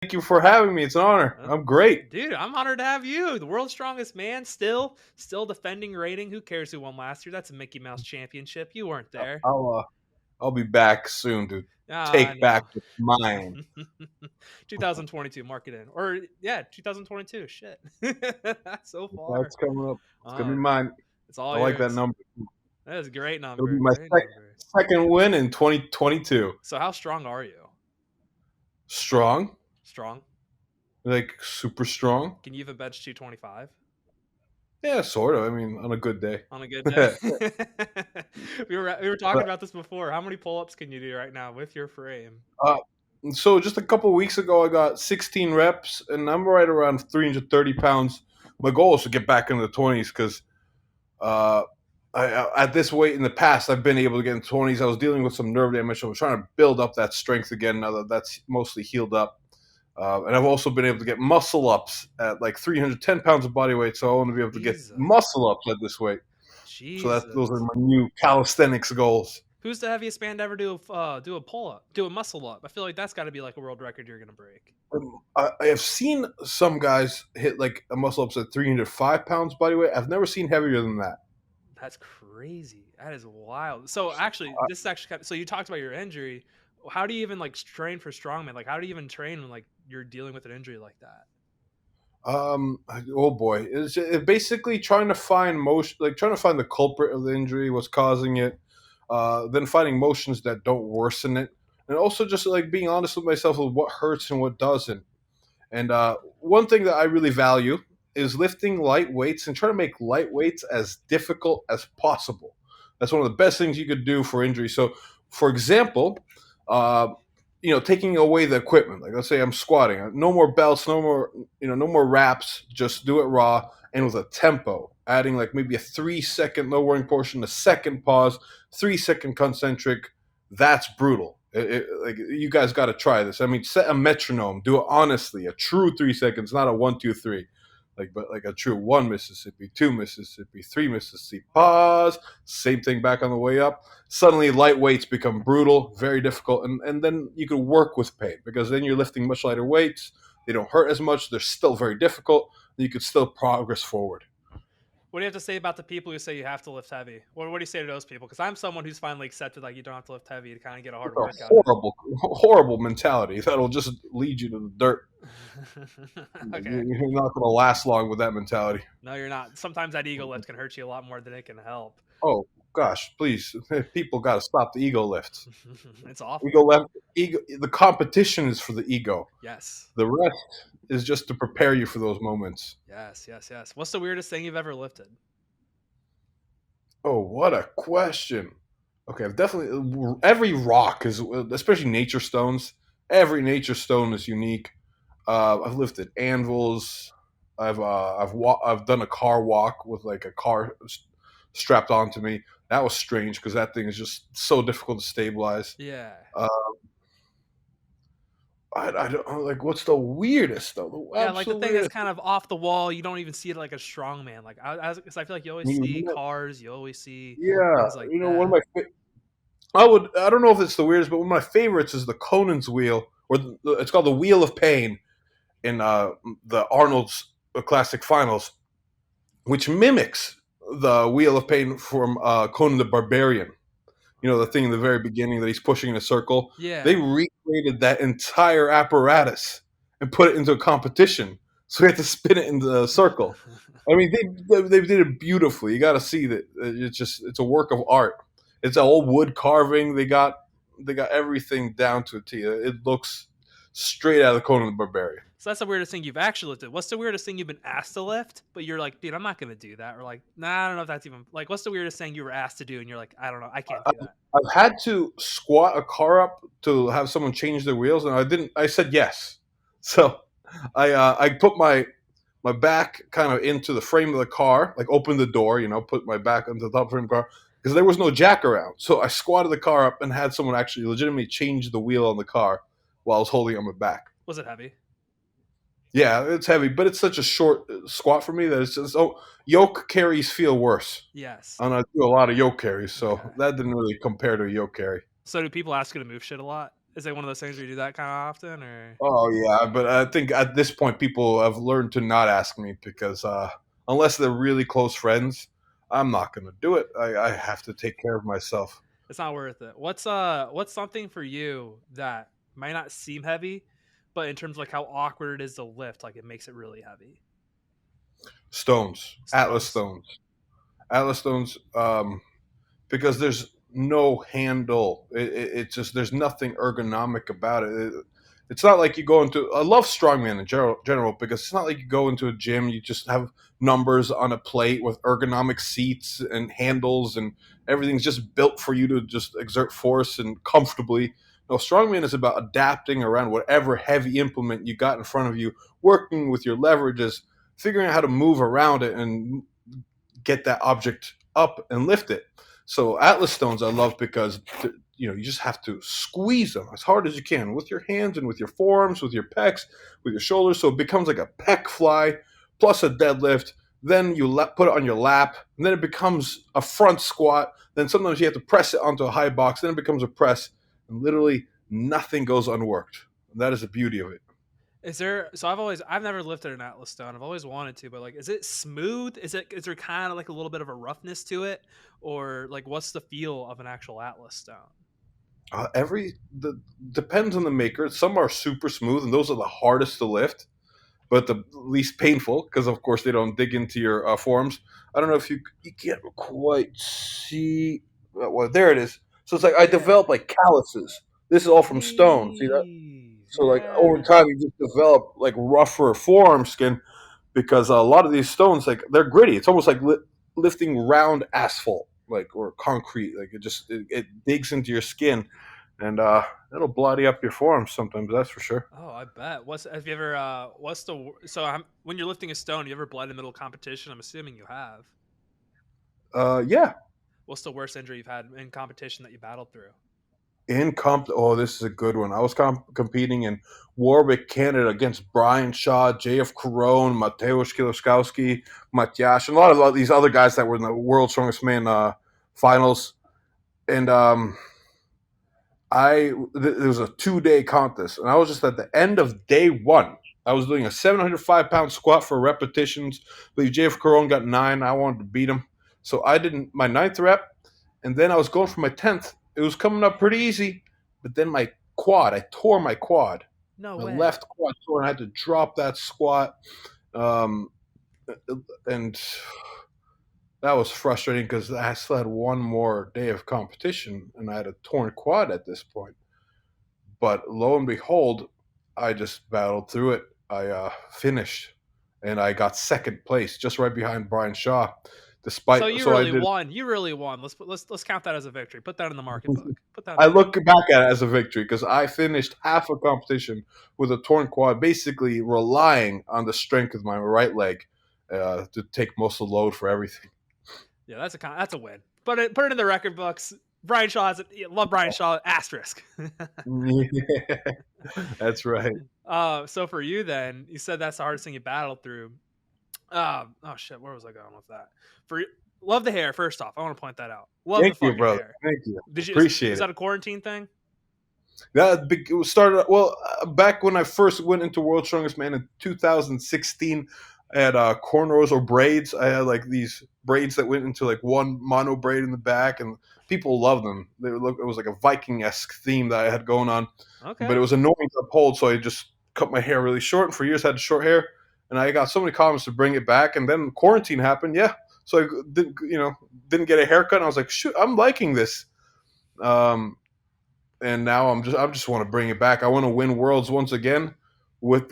Thank you for having me. It's an honor. I'm great. Dude, I'm honored to have you. The world's strongest man, still defending rating. Who cares who won last year? That's a Mickey Mouse championship. You weren't there. I'll be back soon to I take back know. what's mine. 2022, mark it in. Or yeah, 2022. Shit. So far. That's coming up. It's gonna be Oh, mine. it's all I like that yours. number. That is a great It'll be number. my Great number. second win in 2022. So how strong are you? Strong, Strong? like super strong. Can you even bench 225 Yeah, sort of. I mean, on a good day. on a good day? We were talking But about this before. How many pull-ups can you do right now with your frame? uh, so just a couple weeks ago, I got 16 reps, and I'm right around 330 pounds. My goal is to get back into the 20s because uh, at this weight in the past, I've been able to get in 20s. I was dealing with some nerve damage, so I was trying to build up that strength again now that that's mostly healed up. And I've also been able to get muscle ups at like 310 pounds of body weight, so I want to be able to get Jesus. muscle ups at this weight. So those are Jesus. my new calisthenics goals. Who's the heaviest man to ever do a pull up, do a muscle up? I feel like that's got to be like a world record you're gonna break. I have seen some guys hit like a muscle ups at 305 pounds body weight. I've never seen heavier than that. That's crazy. That is wild. So actually, this is actually so you talked about your injury. How do you even like train for strongman? Like, how do you even train when like you're dealing with an injury like that? Oh boy, it's basically trying to find motion, like trying to find the culprit of the injury, what's causing it, then finding motions that don't worsen it, and also just like being honest with myself with what hurts and what doesn't. And one thing that I really value is lifting light weights and trying to make light weights as difficult as possible. That's one of the best things you could do for injury. So, for example, uh, taking away the equipment. Like let's say I'm squatting, no more belts, no more wraps. Just do it raw and with a tempo. Adding like maybe a 3 second lowering portion, a second pause, 3 second concentric. That's brutal. Like you guys got to try this. I mean, set a metronome. Do it honestly. A true 3 seconds, not a 1, 2, 3. But like a true 1 Mississippi, 2 Mississippi, 3 Mississippi. Pause. Same thing back on the way up. Suddenly, light weights become brutal, very difficult, and then you can work with pain because then you're lifting much lighter weights. They don't hurt as much. They're still very difficult. You could still progress forward. What do you have to say about the people who say you have to lift heavy? What do you say to those people? Because I'm someone who's finally accepted like you don't have to lift heavy to kind of get a hard It's a workout in. horrible mentality that'll just lead you to the dirt. Okay. You're not going to last long with that mentality. No, you're not. Sometimes that ego lift can hurt you a lot more than it can help. Oh gosh, please, people got to stop the ego lift. It's awful. Ego left. Ego. The competition is for the ego. Yes. The rest is just to prepare you for those moments. Yes, yes, yes. What's the weirdest thing you've ever lifted? Oh, what a question. Okay, I've definitely every rock is, especially nature stones. Every nature stone is unique. I've lifted anvils. I've done a car walk with like a car strapped onto me. That was strange because that thing is just so difficult to stabilize. Yeah. Uh, I don't like what's the weirdest though. The Yeah, like the absolute thing that's weirdest. kind of off the wall. You don't even see it like a strong man. Like because I feel like you always see cars, you always see Yeah, things like one of that. my I don't know if it's the weirdest, but one of my favorites is the Conan's wheel, or it's called the Wheel of Pain in the Arnold's Classic Finals, which mimics the Wheel of Pain from Conan the Barbarian. The thing in the very beginning that he's pushing in a circle. They Yeah. recreated that entire apparatus and put it into a competition. So we had to spin it in the circle. I mean, they did it beautifully. You got to see that it's a work of art. It's all wood carving. They got everything down to a T. It looks straight out of Conan the Barbarian. So that's the weirdest thing you've actually lifted. What's the weirdest thing you've been asked to lift, but you're like, dude, I'm not gonna do that, or like, nah, I don't know if that's even like, what's the weirdest thing you were asked to do, and you're like, I don't know, I can't do that. I've had to squat a car up to have someone change their wheels, and I didn't. I said yes. So I put my back kind of into the frame of the car, like open the door, put my back onto the top frame of the car because there was no jack around. So I squatted the car up and had someone actually legitimately change the wheel on the car while I was holding it on my back. Was it heavy? Yeah, it's heavy, but it's such a short squat for me that it's just yoke carries feel worse. Yes. And I do a lot of yoke carries, so Okay. that didn't really compare to a yoke carry. So do people ask you to move shit a lot? Is it one of those things where you do that kind of often, or? Oh yeah, but I think at this point people have learned to not ask me because unless they're really close friends, I'm not gonna do it. I have to take care of myself. It's not worth it. What's something for you that might not seem heavy, but in terms of like how awkward it is to lift, like it makes it really heavy? Stones, Atlas Stones. stones, Atlas stones. Because there's no handle. It's just there's nothing ergonomic about it's not like you go into. I love strongman in general because it's not like you go into a gym. You just have numbers on a plate with ergonomic seats and handles, and everything's just built for you to just exert force and comfortably. No, strongman is about adapting around whatever heavy implement you got in front of you, working with your leverages, figuring out how to move around it, and get that object up and lift it. So Atlas stones I love because you just have to squeeze them as hard as you can with your hands and with your forearms, with your pecs, with your shoulders. So it becomes like a pec fly plus a deadlift. Then you put it on your lap, and then it becomes a front squat. Then sometimes you have to press it onto a high box. Then it becomes a press, and literally nothing goes unworked. And that is the beauty of it. Is there so I've never lifted an Atlas stone. I've always wanted to, but like is it smooth? Is there kind of like a little bit of a roughness to it? Or like what's the feel of an actual Atlas stone? Every the depends on the maker. Some are super smooth, and those are the hardest to lift, but the least painful because, of course, they don't dig into your forearms. I don't know if you can't quite see. Well, there it is. So it's like I Yeah. developed like calluses. This is all from stone. See that? Jeez. So like over Yeah. time, you just develop like rougher forearm skin because a lot of these stones like they're gritty. It's almost like lifting round asphalt, like or concrete. Like it digs into your skin, and it'll bloody up your forearms sometimes. That's for sure. Oh, I bet. What's have you ever what's the so when you're lifting a stone, you ever bled in the middle of competition? I'm assuming you have. Yeah, What's the worst injury you've had in competition that you battled through? in comp. Oh, this is a good one. I was competing in Warwick, Canada, against Brian Shaw, J.F. Carone, Mateusz Kiloskowski, Matiash, and a lot of these other guys that were in the World Strongest Man finals. And there was a 2 day contest, and I was just at the end of day one. I was doing a 705-pound squat for repetitions. I believe JF Carone got 9. I wanted to beat him, so I did my ninth rep, and then I was going for my 10th. It was coming up pretty easy, but then I tore my quad, No my way. left quad tore, and I had to drop that squat. Um, and that was frustrating because I still had one more day of competition, and I had a torn quad at this point. But lo and behold, I just battled through it. I finished, and I got second place, just right behind Brian Shaw. So Despite you so I really did. won. You really won. Let's count that as a victory. Put that in the market book. Put that in I the look market book. back at it as a victory because I finished half a competition with a torn quad, basically relying on the strength of my right leg to take most of the load for everything. Yeah, that's a win. Put it in the record books. Brian Shaw love Brian Shaw asterisk. Yeah, that's right. So for you then, you said that's the hardest thing you battled through. Oh shit, where was I going with that? For love the hair. First off, I want to point that out. Love the Thank you, fucking brother. hair. Thank you. Did you? Appreciate Was it. that a quarantine thing? It started well back when I first went into World's Strongest Man in 2016. I had cornrows or braids. I had like these braids that went into like one mono braid in the back, and people loved them. It was like a Viking esque theme that I had going on, but Okay. it was annoying to uphold, so I just cut my hair really short. And for years, I had short hair, and I got so many comments to bring it back. And then quarantine happened. Yeah, so I didn't get a haircut. And I was like, shoot, I'm liking this. Um, and now I just want to bring it back. I want to win worlds once again with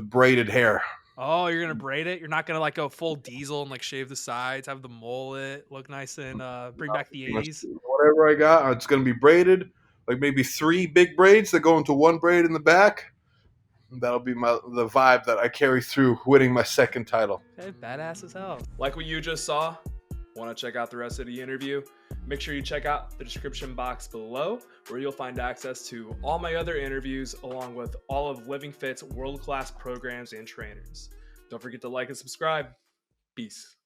braided hair. Oh, you're gonna braid it. You're not gonna like go full diesel and like shave the sides, have the mullet, look nice and bring back the '80s. Whatever I got, it's gonna be braided. Like maybe 3 big braids that go into one braid in the back. That'll be the vibe that I carry through winning my second title. Okay, badass as hell. Like what you just saw? Want to check out the rest of the interview? Make sure you check out the description box below where you'll find access to all my other interviews along with all of Living Fit's world-class programs and trainers. Don't forget to like and subscribe. Peace.